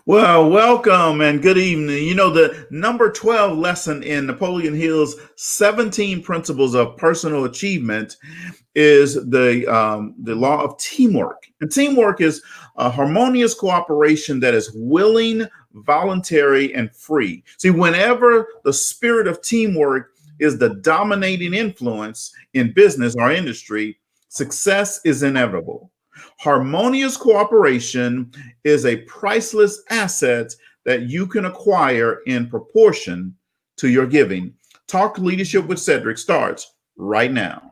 Well, welcome and good evening. You know, the number 12 lesson in Napoleon Hill's 17 Principles of Personal Achievement is the law of teamwork. And teamwork is a harmonious cooperation that is willing, voluntary, and free. See, whenever the spirit of teamwork is the dominating influence in business or industry, success is inevitable. Harmonious cooperation is a priceless asset that you can acquire in proportion to your giving. Talk Leadership with Cedrick starts right now.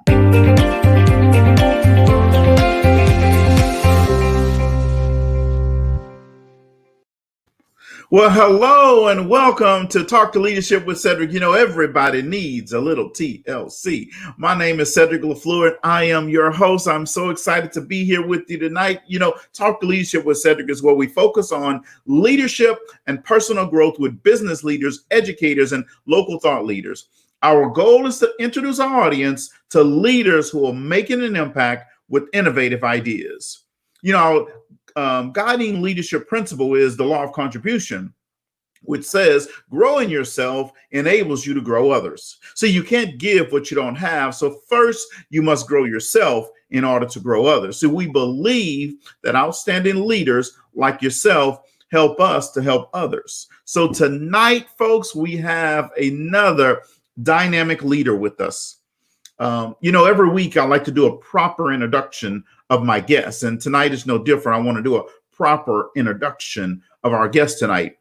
Well, hello and welcome to Talk to Leadership with Cedrick. You know, everybody needs a little TLC. My name is Cedrick LaFleur, and I am your host. I'm so excited to be here with you tonight. You know, Talk to Leadership with Cedrick is where we focus on leadership and personal growth with business leaders, educators, and local thought leaders. Our goal is to introduce our audience to leaders who are making an impact with innovative ideas. You know, guiding leadership principle is the law of contribution, which says growing yourself enables you to grow others. So you can't give what you don't have. So first, you must grow yourself in order to grow others. So we believe that outstanding leaders like yourself help us to help others. So tonight, folks, we have another dynamic leader with us. You know, every week I like to do a proper introduction of my guests, and tonight is no different. I want to do a proper introduction of our guest tonight.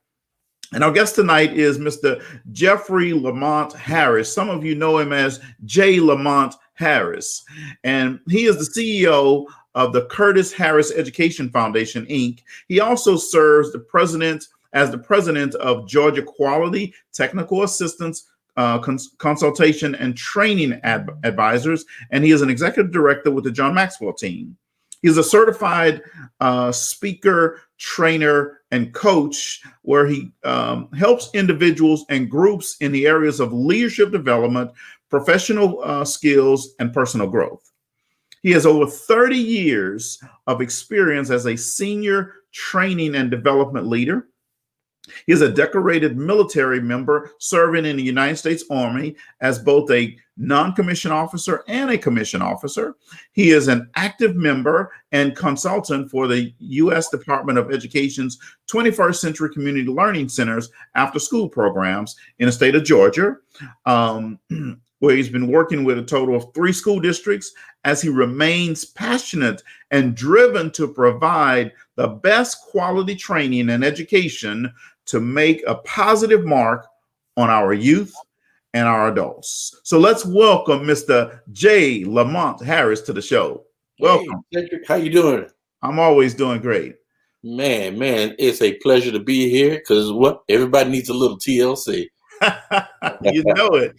And our guest tonight is Mr. Jeffrey Lamont Harris. Some of you know him as J. Lamont Harris, and he is the CEO of the Curtis Harris Education Foundation, Inc. He also serves as the president of Georgia Quality Technical Assistance Consultation and Training Advisors, and he is an executive director with the John Maxwell team. He's a certified speaker, trainer, and coach where he helps individuals and groups in the areas of leadership development, professional skills, and personal growth. He has over 30 years of experience as a senior training and development leader. He is a decorated military member serving in the United States Army as both a non-commissioned officer and a commissioned officer. He is an active member and consultant for the U.S. Department of Education's 21st Century Community Learning Centers after-school programs in the state of Georgia, where he's been working with a total of 3 school districts as he remains passionate and driven to provide the best quality training and education to make a positive mark on our youth and our adults. So let's welcome Mr. J. Lamont Harris to the show. Welcome. Hey, Cedrick, how you doing? I'm always doing great. Man, it's a pleasure to be here because what everybody needs a little TLC. You know it.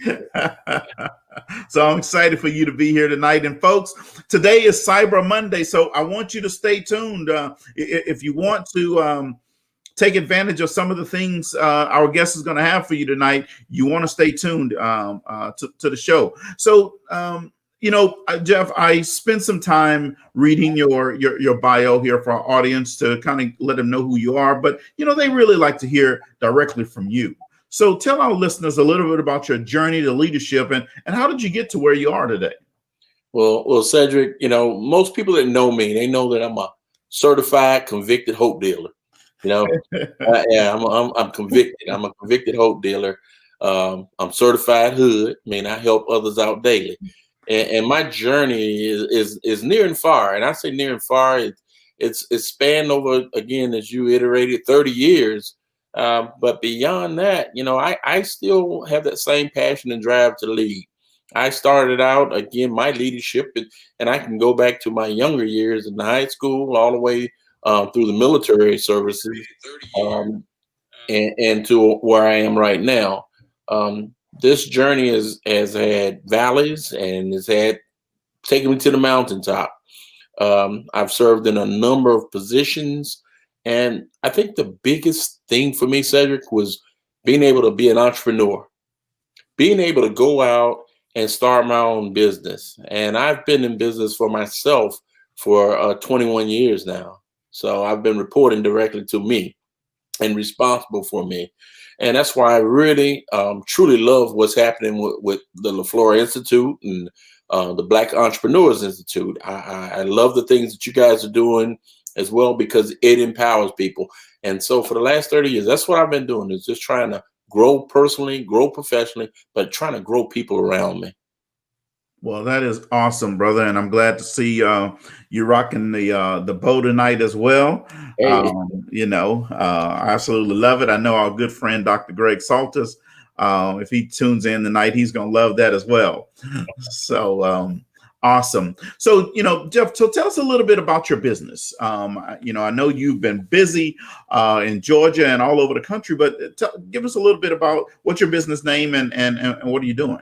So I'm excited for you to be here tonight. And folks, today is Cyber Monday, so I want you to stay tuned. If you want to take advantage of some of the things our guest is going to have for you tonight, you want to stay tuned to the show. So, you know, Jeff, I spent some time reading your bio here for our audience to kind of let them know who you are. But, you know, they really like to hear directly from you. So tell our listeners a little bit about your journey to leadership and how did you get to where you are today? Well, Cedrick, you know, most people that know me, they know that I'm a certified convicted hope dealer. You know, yeah, I'm convicted. I'm a convicted hope dealer. I'm certified hood. I mean, I help others out daily. And my journey is near and far. And I say near and far, it's spanned over, again, as you iterated, 30 years. But beyond that, you know, I still have that same passion and drive to lead. I started out, again, my leadership, and I can go back to my younger years in high school all the way through the military services and to where I am right now. This journey has had valleys and has taken me to the mountaintop. I've served in a number of positions. And I think the biggest thing for me, Cedrick, was being able to be an entrepreneur, being able to go out and start my own business. And I've been in business for myself for 21 years now. So I've been reporting directly to me. and responsible for me. And that's why I really truly love what's happening with the LaFleur Institute and the Black Entrepreneurs Institute. I love the things that you guys are doing as well, because it empowers people. And so for the last 30 years, that's what I've been doing, is just trying to grow personally, grow professionally, but trying to grow people around me. Well, that is awesome, brother, and I'm glad to see you rocking the bow tonight as well. Hey, I absolutely love it. I know our good friend Dr. Greg Saltis. If he tunes in tonight, he's gonna love that as well. So awesome. So Jeff, so tell us a little bit about your business. I know you've been busy in Georgia and all over the country, but give us a little bit about what's your business name and what are you doing?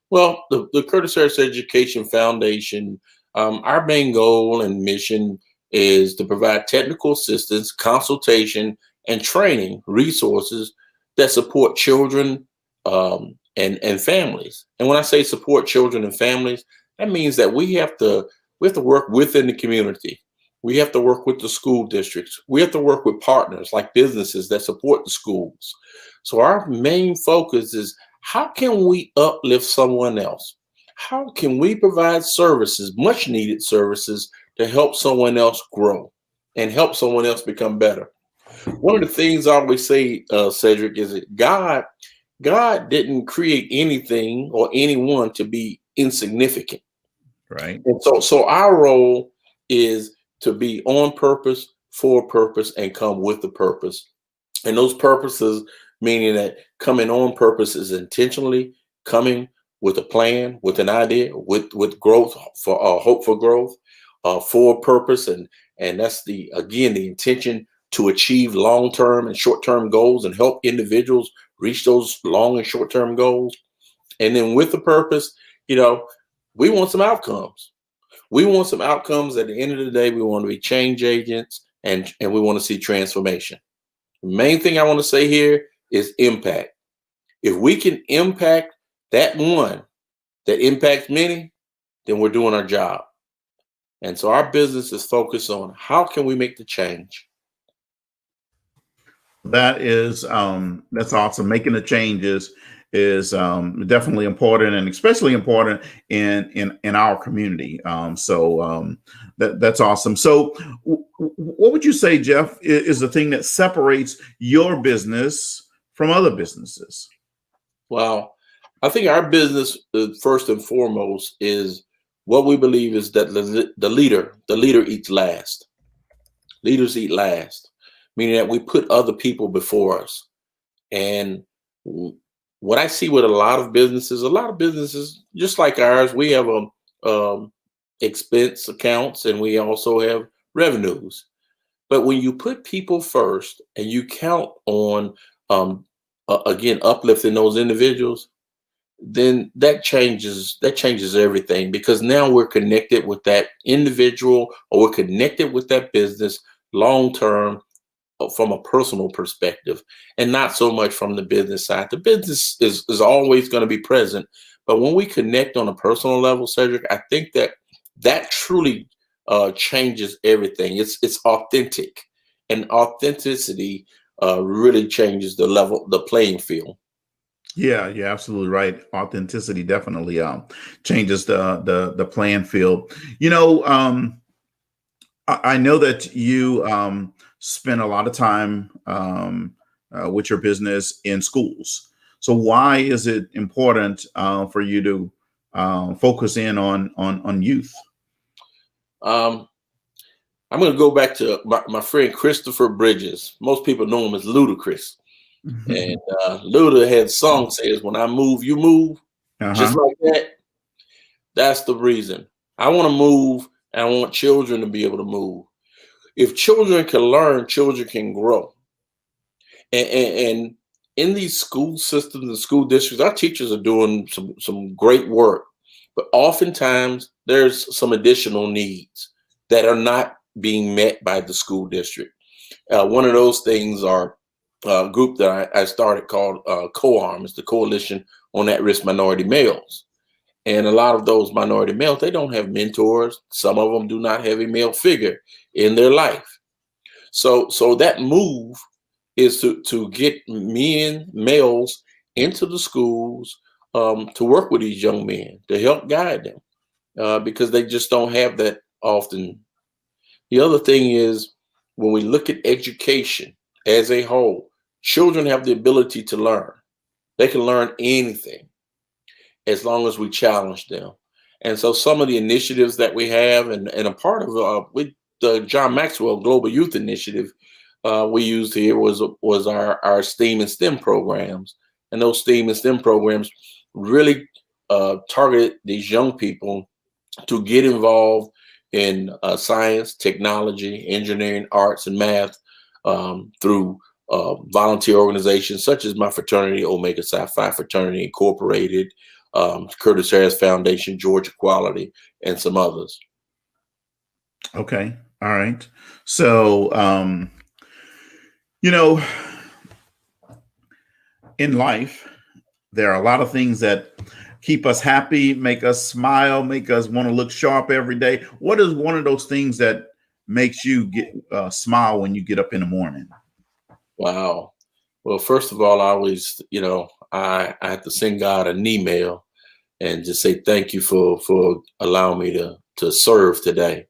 well, the Curtis Harris Education Foundation, our main goal and mission is to provide technical assistance, consultation, and training resources that support children and families. And when I say support children and families, that means that we have to work within the community. We have to work with the school districts. We have to work with partners like businesses that support the schools. So our main focus is, how can we uplift someone else? How can we provide services, much needed services, to help someone else grow and help someone else become better? One of the things I always say, Cedric, is that God didn't create anything or anyone to be insignificant. Right. And so our role is to be on purpose, for purpose, and come with the purpose. And those purposes, meaning that coming on purpose is intentionally coming with a plan, with an idea, with growth, for hope for growth, for purpose, and that's the intention to achieve long-term and short-term goals and help individuals reach those long and short-term goals. And then with the purpose, we want some outcomes. We want some outcomes. At the end of the day, we want to be change agents, and we want to see transformation. The main thing I want to say here is impact. If we can impact that one that impacts many, then we're doing our job. And so our business is focused on, how can we make the change? That is that's awesome. Making the changes is definitely important, and especially important in our community. That's awesome. So, what would you say, Jeff, is the thing that separates your business from other businesses? Well, I think our business, first and foremost, is what we believe is that the leader eats last. Leaders eat last, meaning that we put other people before us. And what I see with a lot of businesses, just like ours, we have expense accounts and we also have revenues. But when you put people first and you count on, again, uplifting those individuals, then that changes everything, because now we're connected with that individual, or we're connected with that business long term, from a personal perspective, and not so much from the business side. The business is always going to be present, but when we connect on a personal level, Cedric, I think that truly changes everything. It's authentic, and authenticity really changes the playing field. Yeah, you're absolutely right. Authenticity definitely changes the playing field. I know that you spend a lot of time with your business in schools. So why is it important for you to focus in on youth? Um, I'm going to go back to my friend Christopher Bridges. Most people know him as Ludacris. And Luda had a song says, "When I move, you move." Just like that. That's the reason. I want to move, and I want children to be able to move. If children can learn, children can grow. And in these school systems and school districts, our teachers are doing some great work. But oftentimes, there's some additional needs that are not being met by the school district. One of those things are a group that I started called COARM. It's the Coalition on At-Risk Minority Males. And a lot of those minority males, they don't have mentors. Some of them do not have a male figure in their life. So that move is to get males into the schools, to work with these young men, to help guide them, because they just don't have that often. The other thing is, when we look at education as a whole, children have the ability to learn. They can learn anything as long as we challenge them. And so some of the initiatives that we have, and a part of with the John Maxwell Global Youth Initiative, we used here was our STEAM and STEM programs. And those STEAM and STEM programs really targeted these young people to get involved in science, technology, engineering, arts, and math, through volunteer organizations such as my fraternity, Omega Psi Phi Fraternity Incorporated, Curtis Harris Foundation, Georgia Equality, and some others. Okay. All right. So, in life, there are a lot of things that keep us happy, make us smile, make us want to look sharp every day. What is one of those things that makes you get smile when you get up in the morning? Wow. Well, first of all, I always, I have to send God an email and just say thank you for allowing me to serve today.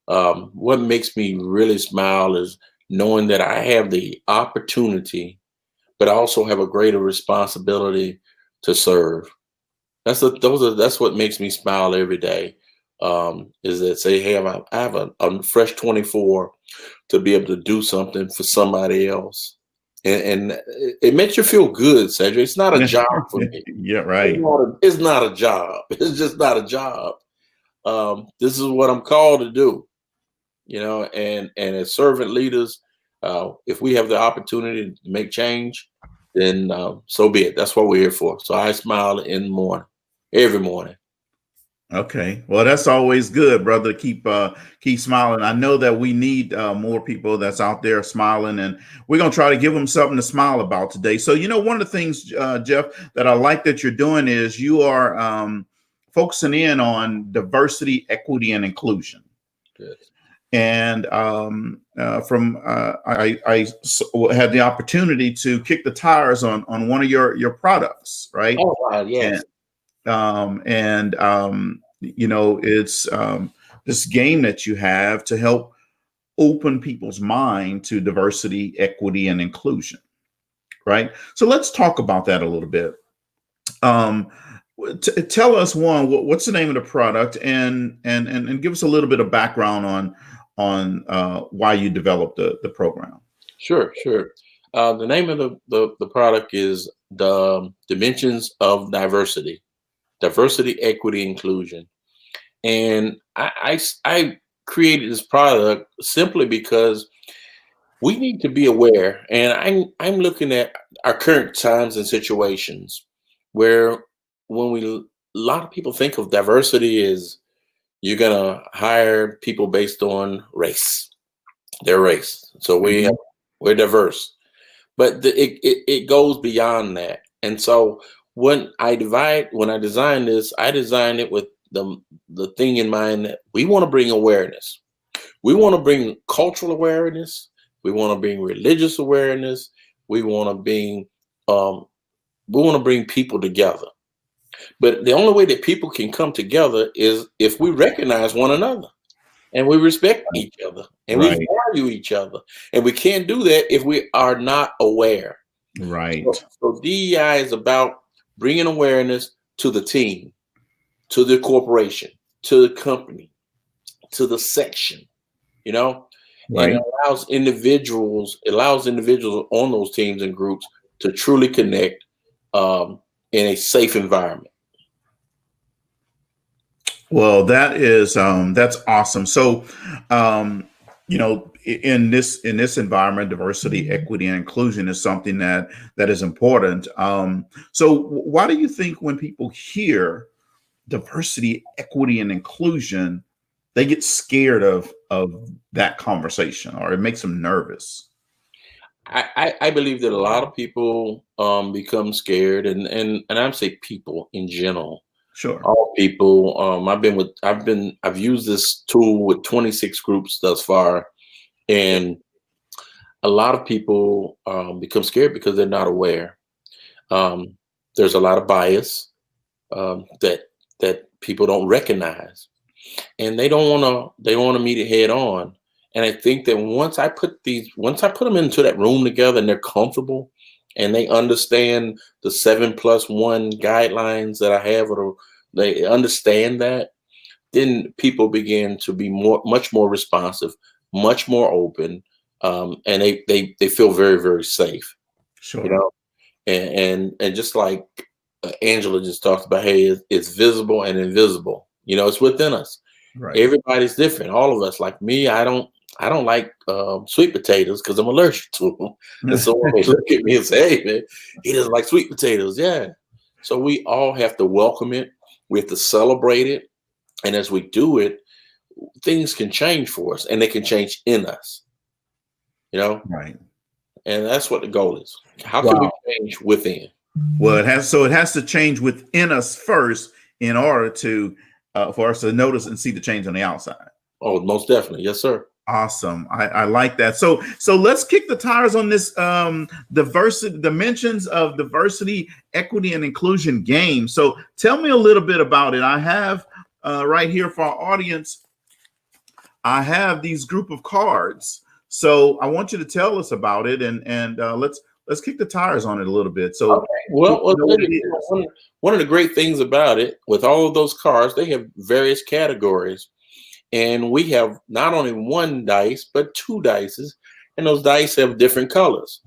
What makes me really smile is knowing that I have the opportunity, but I also have a greater responsibility to serve. That's what makes me smile every day. Is that say, hey, I have a fresh 24 to be able to do something for somebody else. And it makes you feel good, Cedrick. It's not a job for me. Yeah, right. It's not a job. It's just not a job. This is what I'm called to do, and as servant leaders, if we have the opportunity to make change, then so be it. That's what we're here for. So I smile in the morning, every morning. Okay. Well, that's always good, brother. Keep smiling. I know that we need more people that's out there smiling, and we're going to try to give them something to smile about today. So, one of the things, Jeff, that I like that you're doing is you are focusing in on diversity, equity, and inclusion. Yes. And I had the opportunity to kick the tires on one of your products, right? Oh, wow, yes. It's this game that you have to help open people's mind to diversity, equity, and inclusion, right? So let's talk about that a little bit. Tell us, one, what's the name of the product, and give us a little bit of background on why you developed the program. Sure. The name of the product is the Dimensions of Diversity, Equity, Inclusion. And I created this product simply because we need to be aware. And I'm looking at our current times and situations where a lot of people think of diversity as you're gonna hire people based on their race. So we're diverse, but it goes beyond that. And so when I designed this, I designed it with the thing in mind that we want to bring awareness. We want to bring cultural awareness. We want to bring religious awareness. We want to bring people together. But the only way that people can come together is if we recognize one another and we respect each other and we value each other. And we can't do that if we are not aware. Right. So DEI is about bringing awareness to the team, to the corporation, to the company, to the section, and it allows individuals on those teams and groups to truly connect in a safe environment. Well, that's awesome. So, in this environment, diversity, equity, and inclusion is something that is important. So why do you think when people hear diversity, equity, and inclusion, they get scared of that conversation, or it makes them nervous? I believe that a lot of people become scared, and I'm say people in general. Sure. All people. I've used this tool with 26 groups thus far, and a lot of people become scared because they're not aware. Um, there's a lot of bias that people don't recognize, and they don't want to meet it head on. And I think that once I put them into that room together and they're comfortable and they understand the 7+1 guidelines that I have, or they understand that, then people begin to be much more responsive, much more open, and they feel very, very safe. You Sure. know, and just like Angela just talked about, hey, it's visible and invisible. It's within us. Right. Everybody's different. All of us, like me, I don't like sweet potatoes because I'm allergic to them. And so when they look at me and say, hey, man, he doesn't like sweet potatoes. Yeah. So we all have to welcome it. We have to celebrate it. And as we do it, things can change for us, and they can change in us, you know, Right. and that's what the goal is. How can we Wow. change within? Well, it has to change within us first in order to for us to notice and see the change on the outside. Oh, most definitely. Yes, sir. Awesome. I like that. So let's kick the tires on this diversity dimensions of diversity, equity, and inclusion game. So tell me a little bit about it. I have right here for our audience, I have these group of cards. So I want you to tell us about it, and let's kick the tires on it a little bit. So Okay. Well, people know what it one of the great things about it, with all of those cards, they have various categories. And we have not only one dice, but two dices, and those dice have different colors.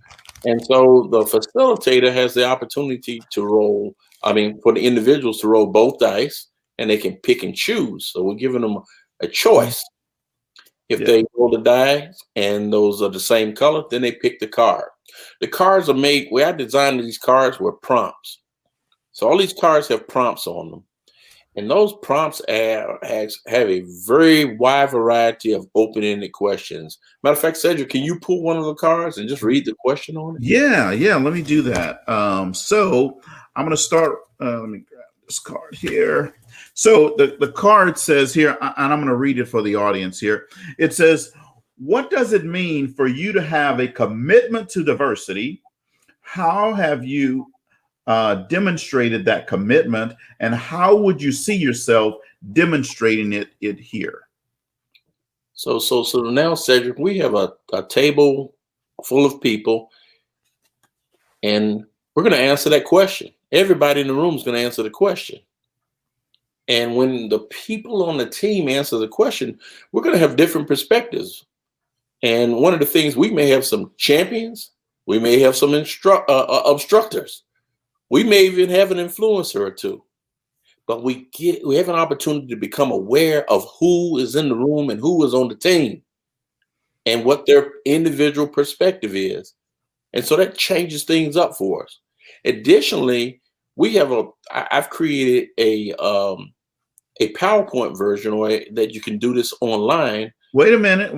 And so the facilitator has the opportunity to roll, for the individuals to roll both dice, and they can pick and choose. So we're giving them a choice. If Yeah. they roll the dice and those are the same color, then they pick the card. The cards are made, where I designed these cards were prompts. So all these cards have prompts on them. And those prompts have a very wide variety of open-ended questions. Matter of fact, Cedric, can you pull one of the cards and just read the question on it? Yeah, let me do that. So I'm going to start. Let me grab this card here. So the card says here, and I'm going to read it for the audience here. It says, what does it mean for you to have a commitment to diversity? How have you demonstrated that commitment, and how would you see yourself demonstrating it here? So now, Cedric, we have a table full of people, and we're going to answer that question. Everybody in the room is going to answer the question. And when the people on the team answer the question, we're going to have different perspectives. And one of the things, we may have some champions, we may have some obstructors, we may even have an influencer or two. But we have an opportunity to become aware of who is in the room and who is on the team and what their individual perspective is. And so that changes things up for us. Additionally, I've created a PowerPoint version that you can do this online. Wait a minute.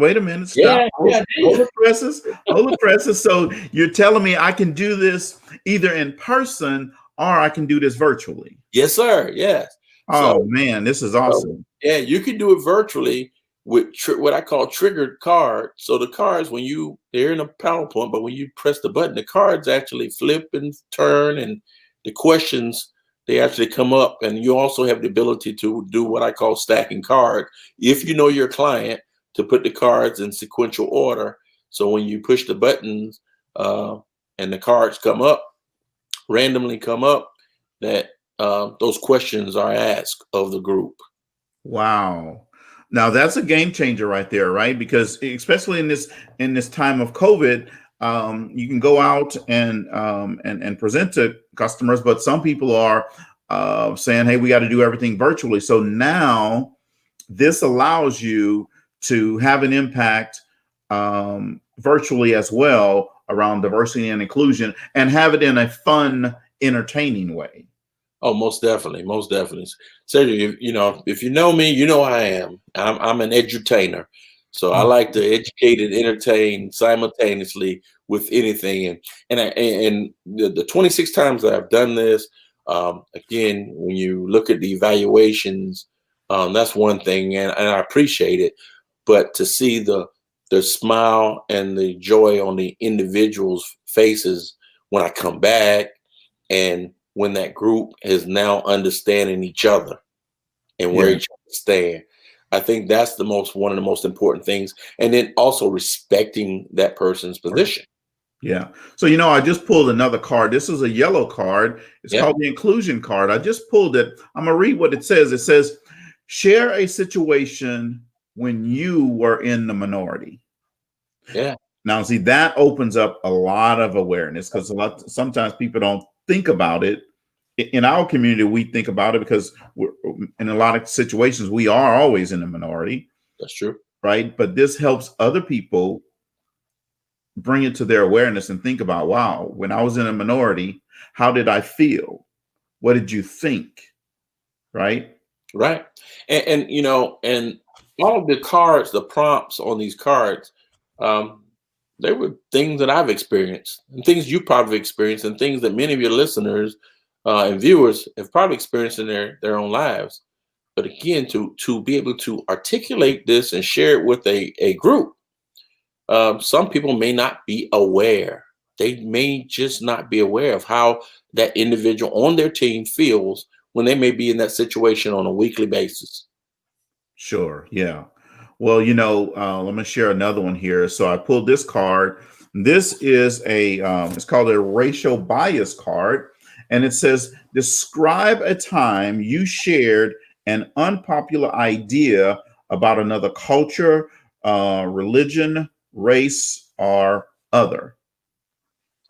Stop. Yeah, Hold the presses. So you're telling me I can do this either in person or I can do this virtually? Yes, sir. Yes. Oh, man, this is awesome. Yeah, you can do it virtually with what I call triggered cards. So the cards, they're in a PowerPoint, but when you press the button, the cards actually flip and turn, and the questions, they actually come up. And you also have the ability to do what I call stacking cards. If you know your client, to put the cards in sequential order. So when you push the buttons and the cards randomly come up, that those questions are asked of the group. Wow. Now that's a game changer right there, right? Because especially in this time of COVID, you can go out and present to customers, but some people are saying, "Hey, we got to do everything virtually." So now this allows you to have an impact virtually as well around diversity and inclusion, and have it in a fun, entertaining way. Oh, most definitely, most definitely. So if you know me, you know I am. I'm an edutainer, so I like to educate and entertain simultaneously with anything. And the 26 times that I've done this, again, when you look at the evaluations, that's one thing, and I appreciate it. But to see the the smile and the joy on the individuals' faces when I come back, and when that group is now understanding each other and where Yeah. each other stand. I think that's one of the most important things. And then also respecting that person's position. Yeah. So, I just pulled another card. This is a yellow card. It's Yeah. called the inclusion card. I just pulled it. I'm going to read what it says. It says, share a situation when you were in the minority. Yeah. Now, see, that opens up a lot of awareness because sometimes people don't think about it. In our community, we think about it because in a lot of situations, we are always in the minority, That's true. right? But this helps other people bring it to their awareness and think about, wow, when I was in a minority, how did I feel? What did you think? Right? Right. And all of the cards, the prompts on these cards, um, they were things that I've experienced and things you probably experienced and things that many of your listeners and viewers have probably experienced in their own lives. But again, to be able to articulate this and share it with a group, some people may not be aware. They may just not be aware of how that individual on their team feels when they may be in that situation on a weekly basis. Sure. Yeah. Well, let me share another one here. So I pulled this card. This is it's called a racial bias card. And it says, describe a time you shared an unpopular idea about another culture, religion, race, or other.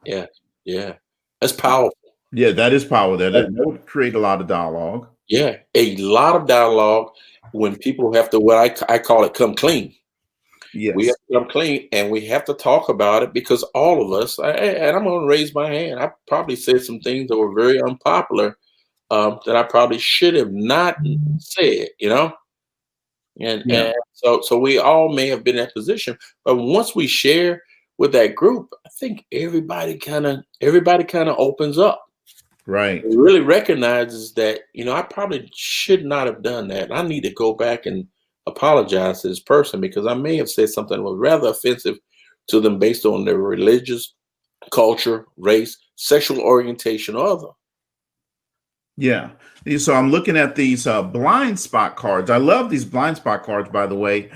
Yeah, yeah, that's powerful. Yeah, that is power. That would create a lot of dialogue. Yeah, a lot of dialogue when people have to, what I call it, come clean. We Yes. have to come clean and we have to talk about it because all of us, and I'm going to raise my hand, I probably said some things that were very unpopular that I probably should have not said, and Yeah. and so we all may have been in that position, but once we share with that group, I think everybody kind of opens up. Right. It really recognizes that, I probably should not have done that. I need to go back and apologize to this person because I may have said something that was rather offensive to them based on their religious culture, race, sexual orientation, or other. Yeah. So I'm looking at these blind spot cards. I love these blind spot cards, by the way.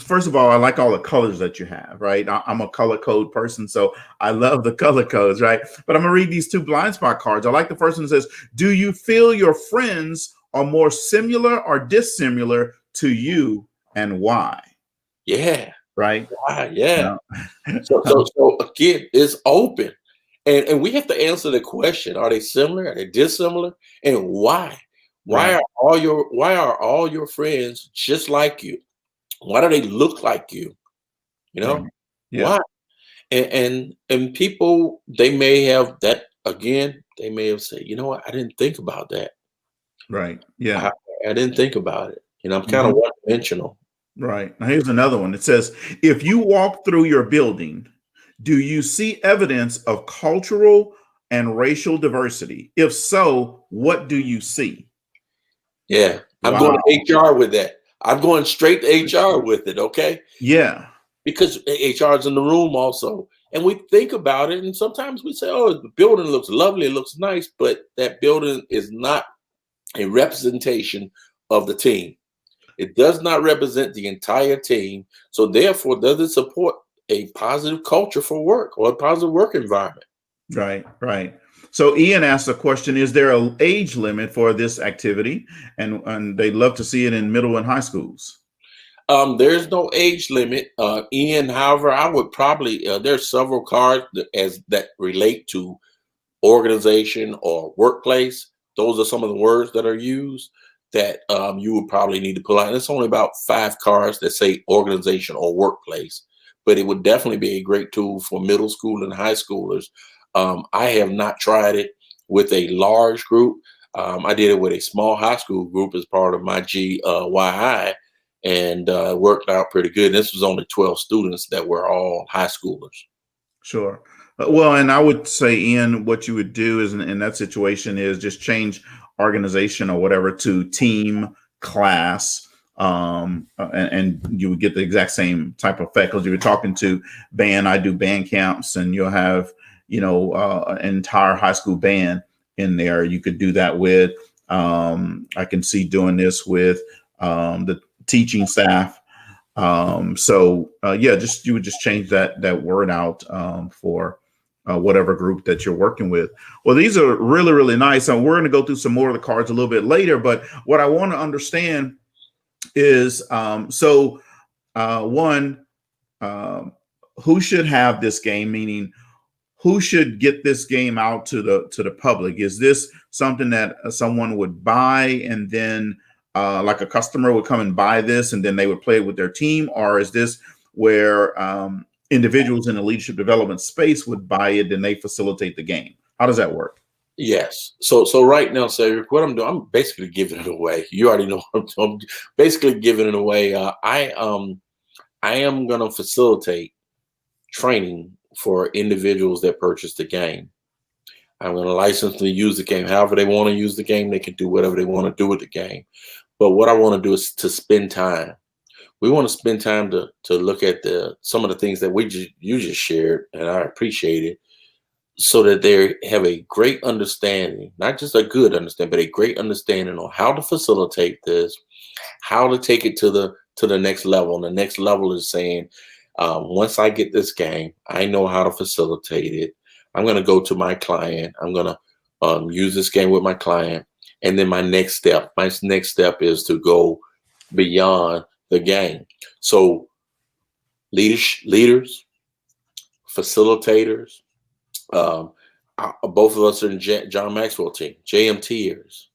First of all, I like all the colors that you have, right? I'm a color code person, so I love the color codes, right? But I'm going to read these two blind spot cards. I like the first one that says, do you feel your friends are more similar or dissimilar to you and why? Yeah. Right? Why? Yeah. Yeah. So again, it's open. And we have to answer the question: are they similar? Are they dissimilar? And why? Why Right. are all your friends just like you? Why do they look like you? You Right. know Yeah. why? And people, they may have that again. They may have said, you know what? I didn't think about that. Right. Yeah. I, I didn't think about it. I'm kind of Mhm. one dimensional. Right. Now, here's another one. It says, if you walk through your building, do you see evidence of cultural and racial diversity? If so, what do you see? Yeah, I'm going Wow. to HR with that. I'm going straight to HR with it. Okay. Yeah. Because HR is in the room also. And we think about it, and sometimes we say, oh, the building looks lovely, it looks nice, but that building is not a representation of the team. It does not represent the entire team. So therefore, does it support a positive culture for work or a positive work environment? Right. Right. So Ian asked a question, is there an age limit for this activity? And they'd love to see it in middle and high schools. There's no age limit, Ian. However, I would probably there's several cards that relate to organization or workplace. Those are some of the words that are used that you would probably need to pull out. And it's only about 5 cards that say organization or workplace, but it would definitely be a great tool for middle school and high schoolers. I have not tried it with a large group. I did it with a small high school group as part of my GYI, and it worked out pretty good. This was only 12 students that were all high schoolers. Sure. Well, and I would say, Ian, what you would do is in that situation is just change organization or whatever to team, class, and you would get the exact same type of effect because you were talking to band. I do band camps, and you'll have an entire high school band in there. You could do that with. I can see doing this with the teaching staff. You would just change that word out for whatever group that you're working with. Well, these are really, really nice. And we're going to go through some more of the cards a little bit later. But what I want to understand is one, who should have this game? Meaning, who should get this game out to the public? Is this something that someone would buy and then like a customer would come and buy this and then they would play it with their team? Or is this where individuals in the leadership development space would buy it and they facilitate the game? How does that work? Yes. So right now, Cedrick, what I'm doing, I'm basically giving it away. You already know I'm basically giving it away. I am going to facilitate training for individuals that purchase the game. I'm going to license them to use the game. However they want to use the game, they can do whatever they want to do with the game. But what I want to do is to spend time. We want to spend time to look at some of the things that you just shared, and I appreciate it, so that they have a great understanding, not just a good understanding, but a great understanding on how to facilitate this, how to take it to the next level. And the next level is saying, once I get this game, I know how to facilitate it. I'm going to go to my client. I'm going to use this game with my client. And then my next step is to go beyond the game. So leaders, facilitators, both of us are in John Maxwell team, JMTers,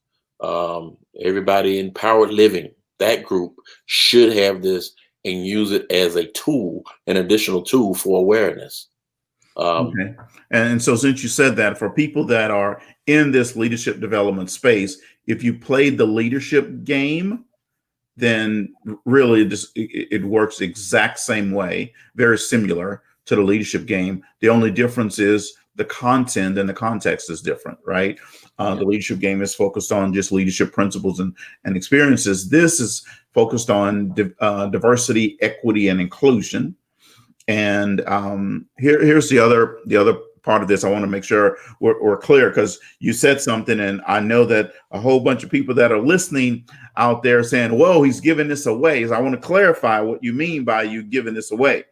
everybody in Empowered Living, that group should have this and use it as a tool, an additional tool for awareness. Okay. And so since you said that, for people that are in this leadership development space, if you played the leadership game, then really it works the exact same way, very similar to the leadership game. The only difference is the content and the context is different, right? The leadership game is focused on just leadership principles and experiences. This is focused on diversity, equity, and inclusion. And here's the other part of this. I want to make sure we're clear, because you said something, and I know that a whole bunch of people that are listening out there saying, "Whoa, he's giving this away." So I want to clarify what you mean by you giving this away.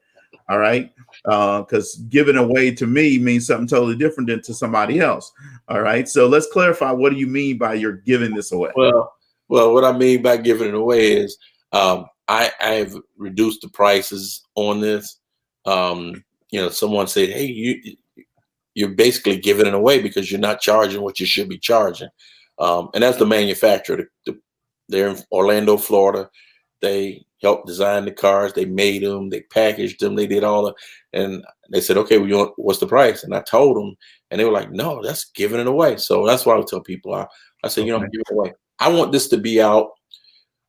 All right, because giving away to me means something totally different than to somebody else. All right, so let's clarify. What do you mean by you're giving this away? Well, what I mean by giving it away is I've reduced the prices on this. Someone said, "Hey, you're basically giving it away because you're not charging what you should be charging." And that's the manufacturer. They're in Orlando, Florida. They helped design the cars. They made them. They packaged them. They did all and they said, "Okay, well, what's the price?" And I told them, and they were like, "No, that's giving it away." So that's why I would tell people. I said, I'm giving it away. I want this to be out.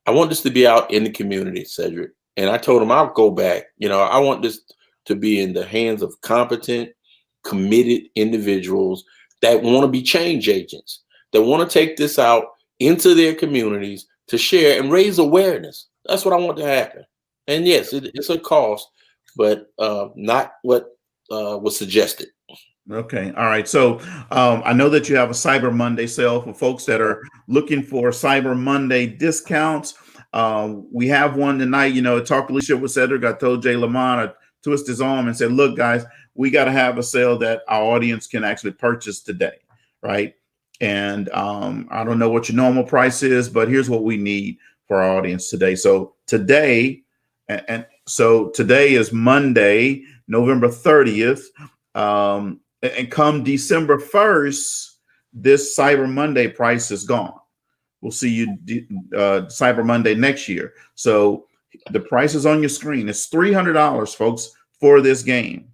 I want this to be out in the community, Cedrick. And I told them I'll go back. I want this to be in the hands of competent, committed individuals that want to be change agents, that want to take this out into their communities to share and raise awareness. That's what I want to happen. And yes, it's a cost, but not what was suggested. Okay. All right. So I know that you have a Cyber Monday sale for folks that are looking for Cyber Monday discounts. We have one tonight, Talk Leadership with Cedrick. I told Jay Lamont, I twist his arm and said, "Look, guys, we got to have a sale that our audience can actually purchase today." Right. And I don't know what your normal price is, but here's what we need for our audience today. So today is Monday, November 30th. And come December 1st, this Cyber Monday price is gone. We'll see you Cyber Monday next year. So the price is on your screen. It's $300, folks, for this game.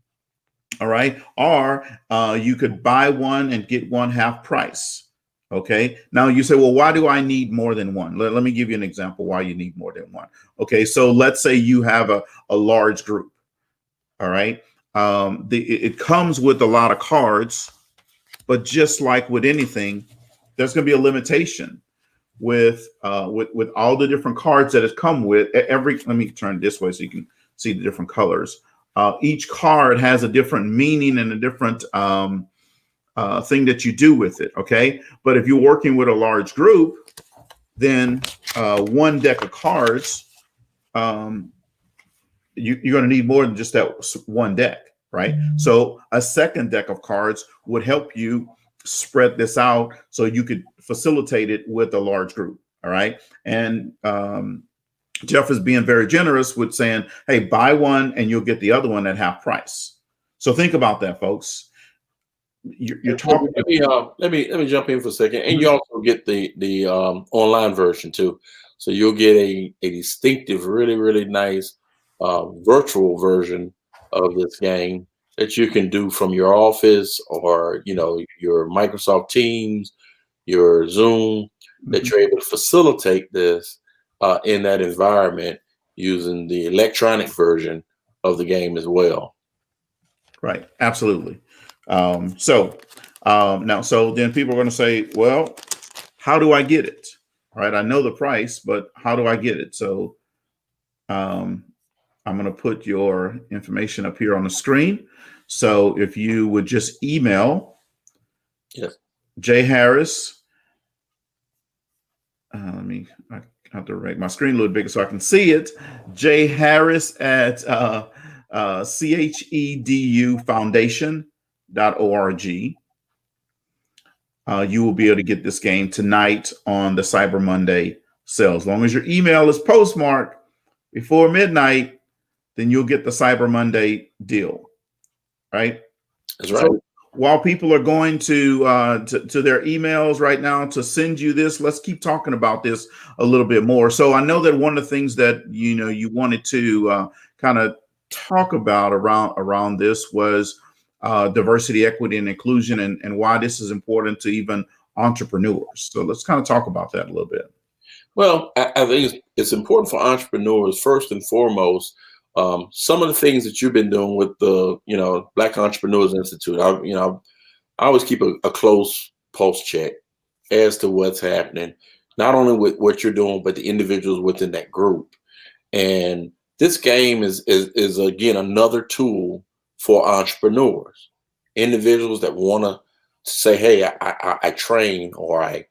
All right. Or you could buy one and get one half price. Okay. Now you say, well, why do I need more than one? Let me give you an example why you need more than one. Okay. So let's say you have a large group. All right. It comes with a lot of cards, but just like with anything, there's going to be a limitation with all the different cards that it come with. Let me turn it this way so you can see the different colors. Each card has a different meaning and a different thing that you do with it. Okay, but if you're working with a large group, then one deck of cards, you're going to need more than just that one deck, right? So a second deck of cards would help you spread this out so you could facilitate it with a large group. All right. And Jeff is being very generous with saying, hey, buy one and you'll get the other one at half price. So think about that, folks. You're talking. Let me jump in for a second. And you also get the online version too. So you'll get a distinctive, really, really nice virtual version of this game that you can do from your office or, your Microsoft Teams, your Zoom, that you're able to facilitate this in that environment using the electronic version of the game as well. Right. Absolutely. So then people are going to say, well, how do I get it? All right. I know the price, but how do I get it? So I'm going to put your information up here on the screen. So if you would just email J Harris, I have to make my screen a little bigger so I can see it. J Harris at CHEDUFoundation.org. You will be able to get this game tonight on the Cyber Monday sale. As long as your email is postmarked before midnight, then you'll get the Cyber Monday deal. Right? That's right. So while people are going to their emails right now to send you this, let's keep talking about this a little bit more. So I know that one of the things that you wanted to kind of talk about around this was diversity, equity, and inclusion, and why this is important to even entrepreneurs. So let's kind of talk about that a little bit. Well, I think it's important for entrepreneurs first and foremost. Some of the things that you've been doing with the, Black Entrepreneurs Institute, I always keep a close pulse check as to what's happening, not only with what you're doing, but the individuals within that group. And this game is again another tool for entrepreneurs, individuals that want to say, hey, I train or I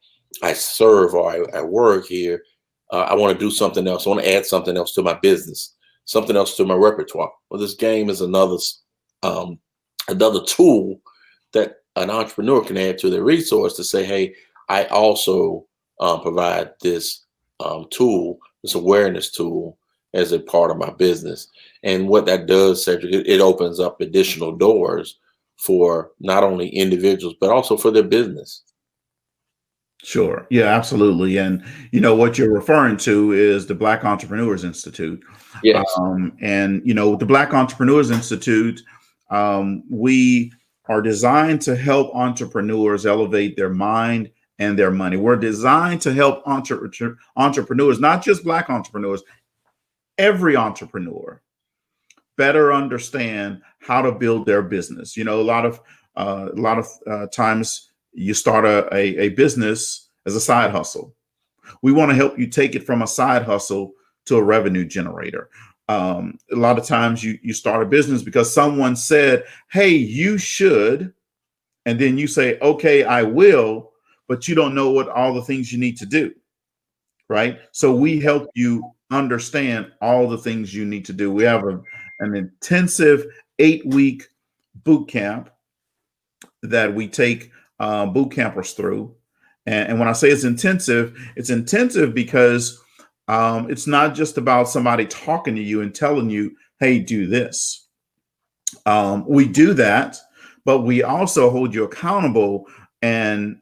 serve or I work here. I want to do something else. I want to add something else to my business, something else to my repertoire. Well, this game is another tool that an entrepreneur can add to their resource to say, hey, I also provide this tool, this awareness tool as a part of my business. And what that does, Cedrick, it opens up additional doors for not only individuals, but also for their business. Sure. Yeah, absolutely. And what you're referring to is the Black Entrepreneurs Institute. Yes. And the Black Entrepreneurs Institute, we are designed to help entrepreneurs elevate their mind and their money. We're designed to help entrepreneurs, not just Black entrepreneurs, every entrepreneur better understand how to build their business. A lot of times you start a business as a side hustle. We want to help you take it from a side hustle to a revenue generator. A lot of times you start a business because someone said, hey, you should. And then you say, okay, I will, but you don't know what all the things you need to do. Right. So we help you understand all the things you need to do. We have an intensive 8-week boot camp that we take boot campers through. And when I say it's intensive because it's not just about somebody talking to you and telling you, hey, do this. We do that, but we also hold you accountable. And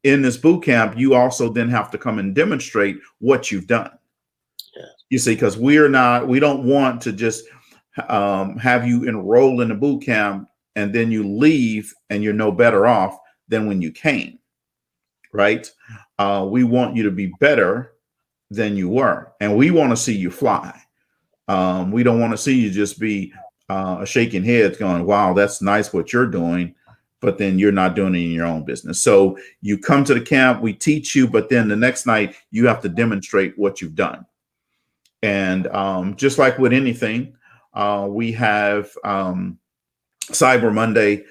in this boot camp, you also then have to come and demonstrate what you've done. Yeah. You see, because we don't want to just have you enroll in a boot camp and then you leave and you're no better off than when you came, right? We want you to be better than you were, and we want to see you fly. We don't want to see you just be a shaking head going, wow, that's nice what you're doing, but then you're not doing it in your own business. So you come to the camp, we teach you, but then the next night you have to demonstrate what you've done. And just like with anything, we have Cyber Monday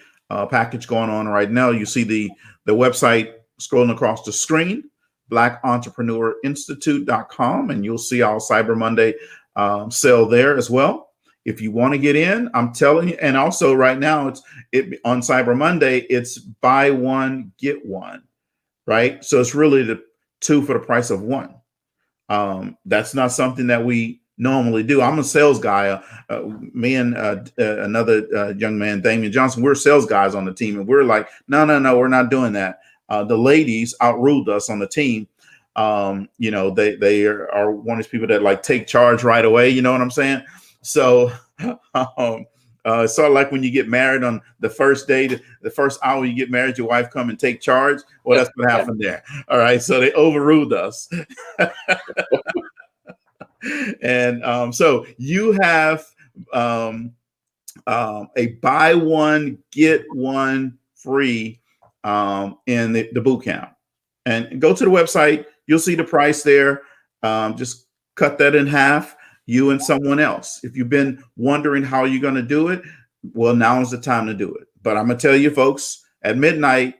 package going on right now. You see the website scrolling across the screen, blackentrepreneurinstitute.com, and you'll see our Cyber Monday sale there as well. If you want to get in, I'm telling you, and also right now it's on Cyber Monday, it's buy one, get one, right? So it's really the two for the price of one. That's not something that we normally do. I'm a sales guy. Me and another young man, Damian Johnson, we're sales guys on the team, and we're like, no, we're not doing that. The ladies outruled us on the team. They are one of these people that like take charge right away. You know what I'm saying? So it's sort of like when you get married on the first day, the first hour you get married, your wife come and take charge. Well, that's what happened there. All right. So they overruled us. And so you have a buy one, get one free in the boot camp. And go to the website. You'll see the price there. Just cut that in half, you and someone else. If you've been wondering how you're going to do it, well, now is the time to do it. But I'm going to tell you, folks, at midnight,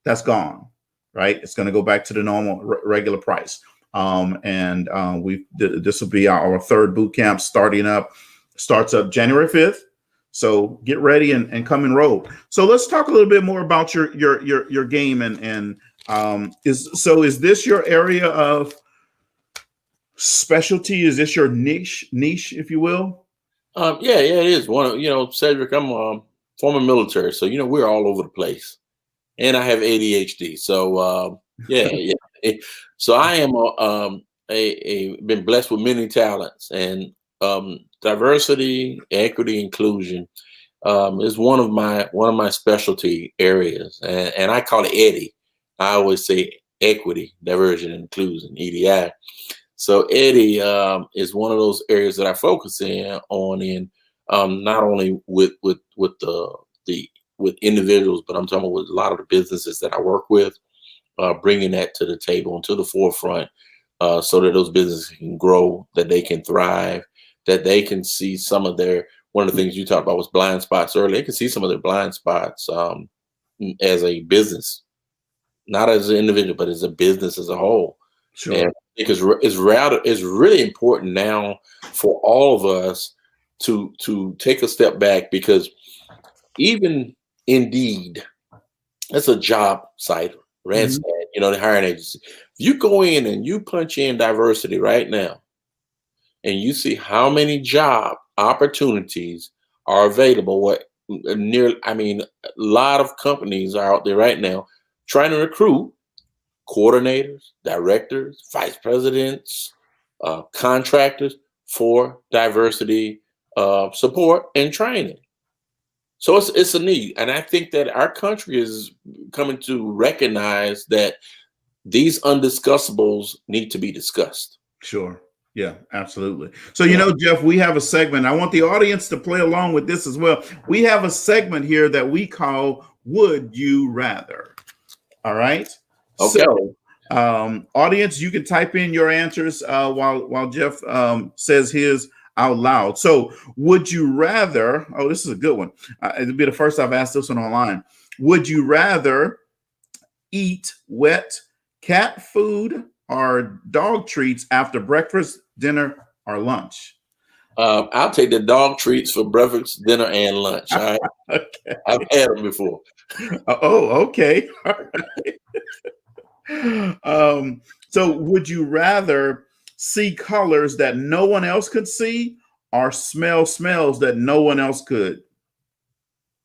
that's gone, right? It's going to go back to the normal regular price. This will be our third boot camp starts up January 5th. So get ready and come enroll. So let's talk a little bit more about your game is this your area of specialty? Is this your niche, if you will? Yeah, it is. Cedrick, I'm former military, so we're all over the place, and I have ADHD. So yeah. So I am been blessed with many talents, and diversity, equity, inclusion is one of my specialty areas, and I call it EDI. I always say equity, diversity, and inclusion, EDI. So EDI is one of those areas that I focus on not only with individuals, but I'm talking about with a lot of the businesses that I work with, bringing that to the table and to the forefront, so that those businesses can grow, that they can thrive, that they can see some of one of the things you talked about was blind spots earlier. They can see some of their blind spots as a business, not as an individual, but as a business as a whole. Sure. And because it's really important now for all of us to take a step back, because even Indeed, that's a job site, Randstad, the hiring agency. If you go in and you punch in diversity right now, and you see how many job opportunities are available, a lot of companies are out there right now trying to recruit coordinators, directors, vice presidents, contractors for diversity support and training. So it's a need. And I think that our country is coming to recognize that these undiscussables need to be discussed. Sure. Yeah, absolutely. So, Jeff, we have a segment. I want the audience to play along with this as well. We have a segment here that we call Would You Rather? All right. Okay. So, audience, you can type in your answers while Jeff says his out loud. So, would you rather? Oh, this is a good one. It'll be the first I've asked this one online. Would you rather eat wet cat food or dog treats after breakfast, dinner, or lunch? I'll take the dog treats for breakfast, dinner, and lunch. All right? Okay. I've had them before. Oh, okay. All right. So would you rather see colors that no one else could see or smell smells that no one else could?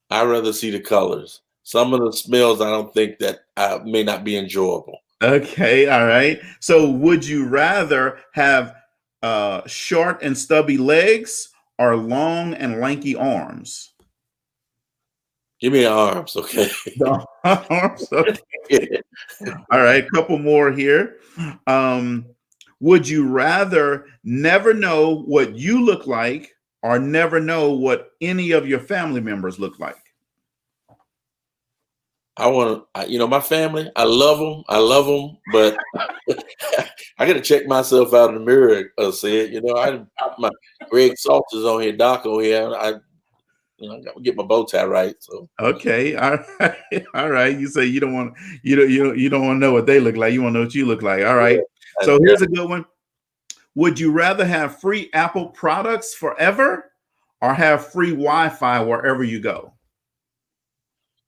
I'd rather see the colors. Some of the smells I don't think that may not be enjoyable. Okay. All right. So would you rather have short and stubby legs or long and lanky arms? Give me arms, okay? The arms, okay. All right, couple more here. Would you rather never know what you look like or never know what any of your family members look like? I want to, my family, I love them, but I got to check myself out in the mirror. Said, I done put my Greg Salters on here, Doc on here. I got to get my bow tie right. So Okay, all right, all right. You say you don't want to know what they look like. You want to know what you look like. All right. So yeah, here's a good one. Would you rather have free Apple products forever, or have free Wi-Fi wherever you go?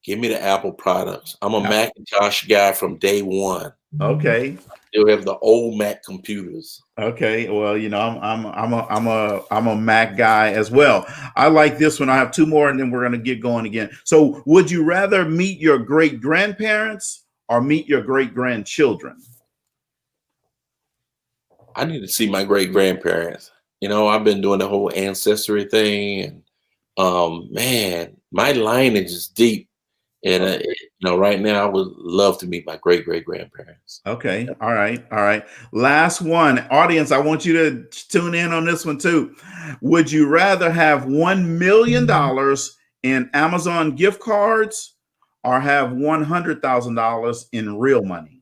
give me the Apple products. I'm a Yeah. Macintosh guy from day one. Okay. They'll have the old Mac computers. Okay. Well, I'm a Mac guy as well. I like this one. I have two more, and then we're gonna get going again. So, would you rather meet your great grandparents or meet your great grandchildren? I need to see my great grandparents. I've been doing the whole ancestry thing, and man, my lineage is deep. And right now, I would love to meet my great great grandparents. Okay. All right. All right. Last one. Audience, I want you to tune in on this one too. Would you rather have $1 million in Amazon gift cards or have $100,000 in real money?